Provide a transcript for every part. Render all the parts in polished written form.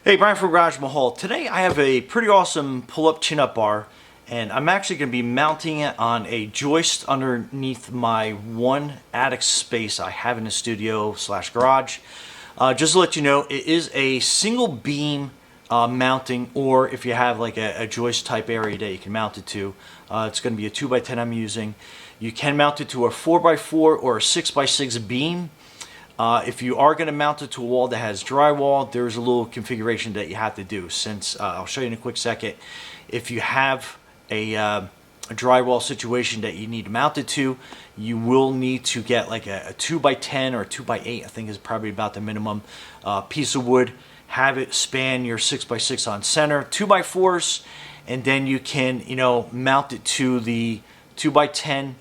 Hey, Brian from Garage Mahal. Today I have a pretty awesome pull-up chin-up bar, and I'm actually going to be mounting it on a joist underneath my one attic space I have in the studio slash garage. Just to let you know, it is a single beam mounting, or if you have like a joist type area that you can mount it to, it's going to be a 2x10 I'm using. You can mount it to a 4x4 or a 6x6 beam. If you are going to mount it to a wall that has drywall, there's a little configuration that you have to do. Since I'll show you in a quick second. If you have a drywall situation that you need to mount it to, you will need to get like a 2x10 or a 2x8, I think is probably about the minimum piece of wood. Have it span your 6x6 on center, 2x4s, and then you can, mount it to the 2x10,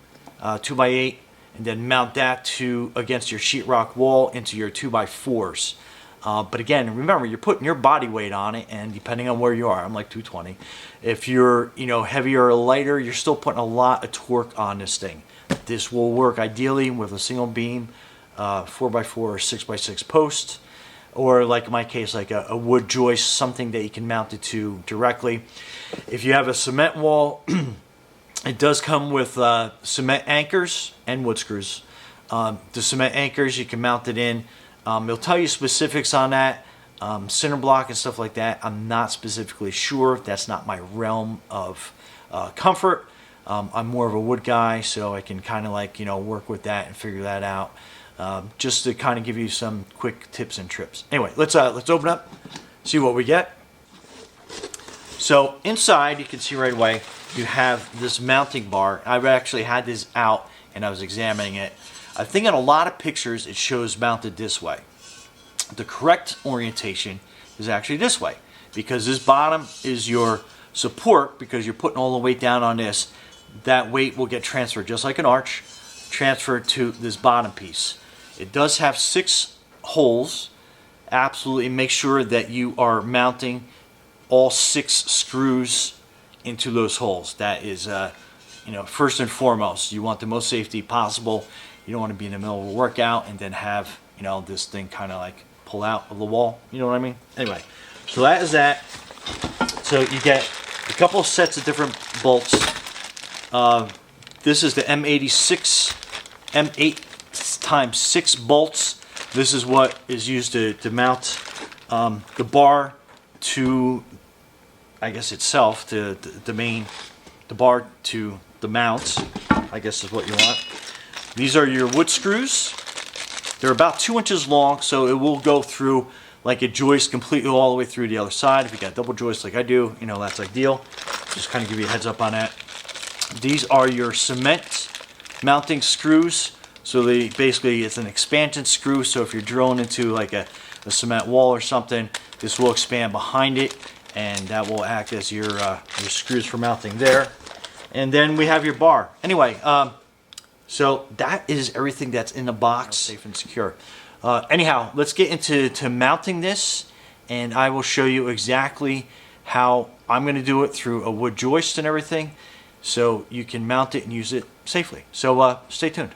2x8, and then mount that to against your sheetrock wall into your 2x4s. But again, remember, you're putting your body weight on it, and depending on where you are, I'm like 220. If you're, heavier or lighter, you're still putting a lot of torque on this thing. This will work ideally with a single beam, 4x4 or 6x6 post, or like in my case, like a wood joist, something that you can mount it to directly. If you have a cement wall, it does come with cement anchors and wood screws. The cement anchors, you can mount it in. It'll tell you specifics on that, center block and stuff like that. I'm not specifically sure. That's not my realm of comfort. I'm more of a wood guy, so I can kind of like, work with that and figure that out. Just to kind of give you some quick tips and trips. Anyway, let's open up, see what we get. So inside, you can see right away, you have this mounting bar. I've actually had this out and I was examining it. I think in a lot of pictures it shows mounted this way. The correct orientation is actually this way, because this bottom is your support, because you're putting all the weight down on this. That weight will get transferred, just like an arch, transferred to this bottom piece. It does have 6 holes. Absolutely make sure that you are mounting all 6 screws into those holes. That is, first and foremost. You want the most safety possible. You don't want to be in the middle of a workout and then have, this thing kind of like pull out of the wall. You know what I mean? Anyway, so that is that. So you get a couple of sets of different bolts. This is the M86, M8 times 6 bolts. This is what is used to mount the bar to, I guess itself, to the bar to the mount, I guess is what you want. These are your wood screws. They're about 2 inches long, so it will go through like a joist completely all the way through the other side. If you got double joist like I do, that's ideal. Just kind of give you a heads up on that. These are your cement mounting screws. So they basically, it's an expansion screw, so if you're drilling into like a cement wall or something, this will expand behind it, and that will act as your screws for mounting there. And then we have your bar. Anyway, so that is everything that's in the box, safe and secure. Anyhow, let's get into mounting this, and I will show you exactly how I'm going to do it through a wood joist and everything, so you can mount it and use it safely. So stay tuned.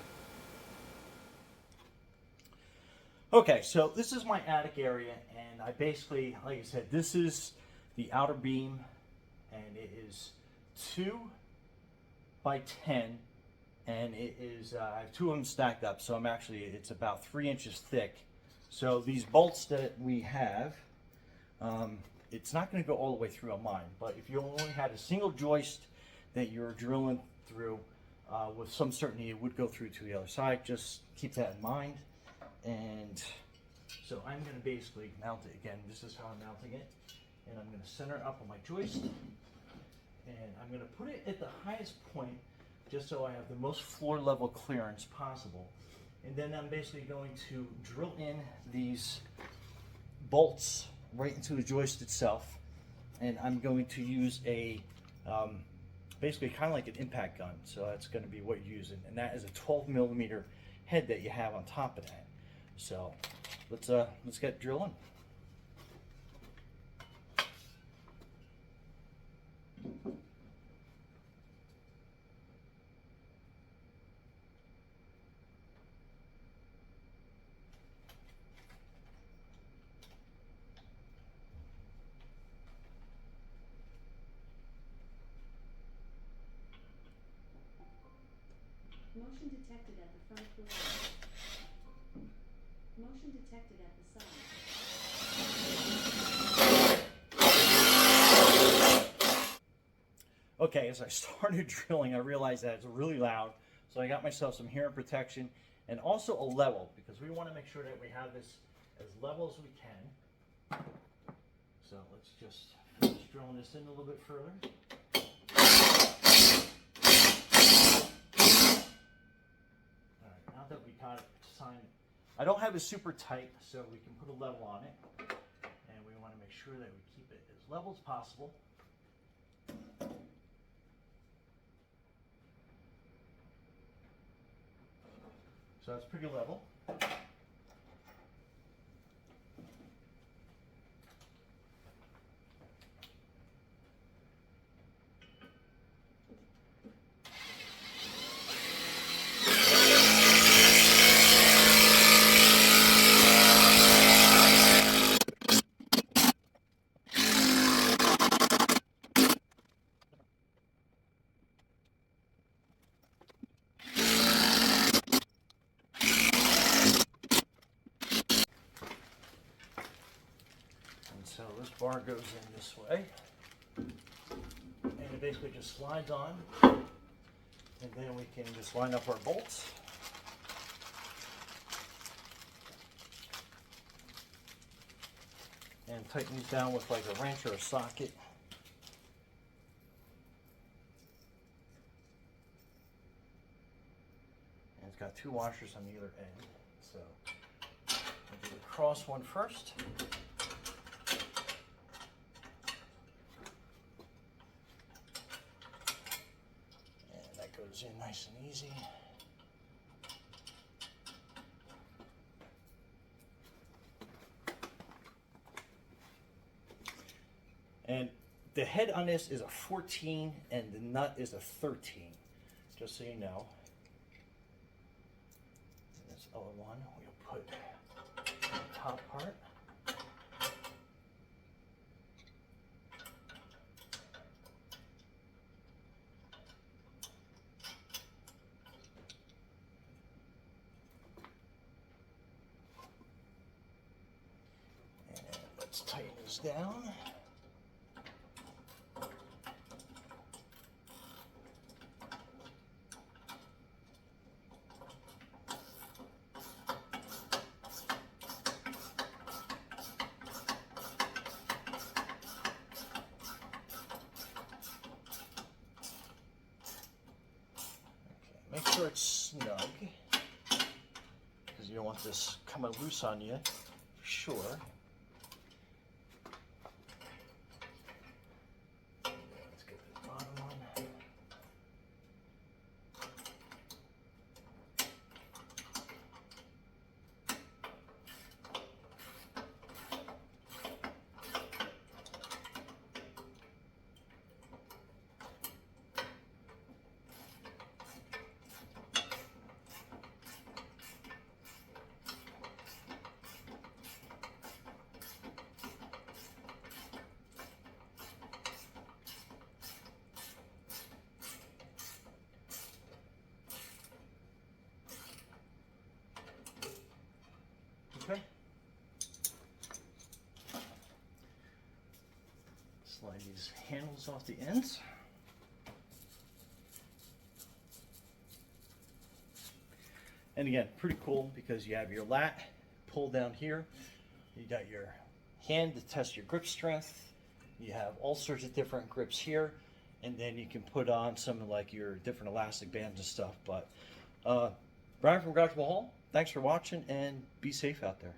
Okay, so this is my attic area, and I basically, like I said, this is the outer beam, and it is 2x10, and it is, I have 2 of them stacked up, so it's about 3 inches thick. So these bolts that we have, it's not going to go all the way through on mine, but if you only had a single joist that you're drilling through, with some certainty it would go through to the other side. Just keep that in mind. And so I'm going to basically mount it again. This is how I'm mounting it. And I'm going to center it up on my joist. And I'm going to put it at the highest point just so I have the most floor level clearance possible. And then I'm basically going to drill in these bolts right into the joist itself. And I'm going to use a, basically kind of like an impact gun. So that's going to be what you're using. And that is a 12mm head that you have on top of that. So let's get drilling. Motion detected at the front door. Motion detected at the side. Okay, as I started drilling, I realized that it's really loud, so I got myself some hearing protection and also a level, because we want to make sure that we have this as level as we can. So let's just finish drilling this in a little bit further. Alright, now that we got it signed, I don't have it super tight, so we can put a level on it. And we want to make sure that we keep it as level as possible. So that's pretty level. And so this bar goes in this way, and it basically just slides on, and then we can just line up our bolts. And tighten these down with like a wrench or a socket. And it's got two washers on either end. So I'll do the cross one first. And that goes in nice and easy. And the head on this is a 14 and the nut is a 13, just so you know. And this other one we'll put on the top part. And let's tighten this down. Make sure it's snug, because you don't want this coming loose on you, for sure. Let's get the bottom one. Okay. Slide these handles off the ends. And again, pretty cool because you have your lat pulled down here. You got your hand to test your grip strength. You have all sorts of different grips here. And then you can put on some of like your different elastic bands and stuff. But Brian from Garage Hall, thanks for watching and be safe out there.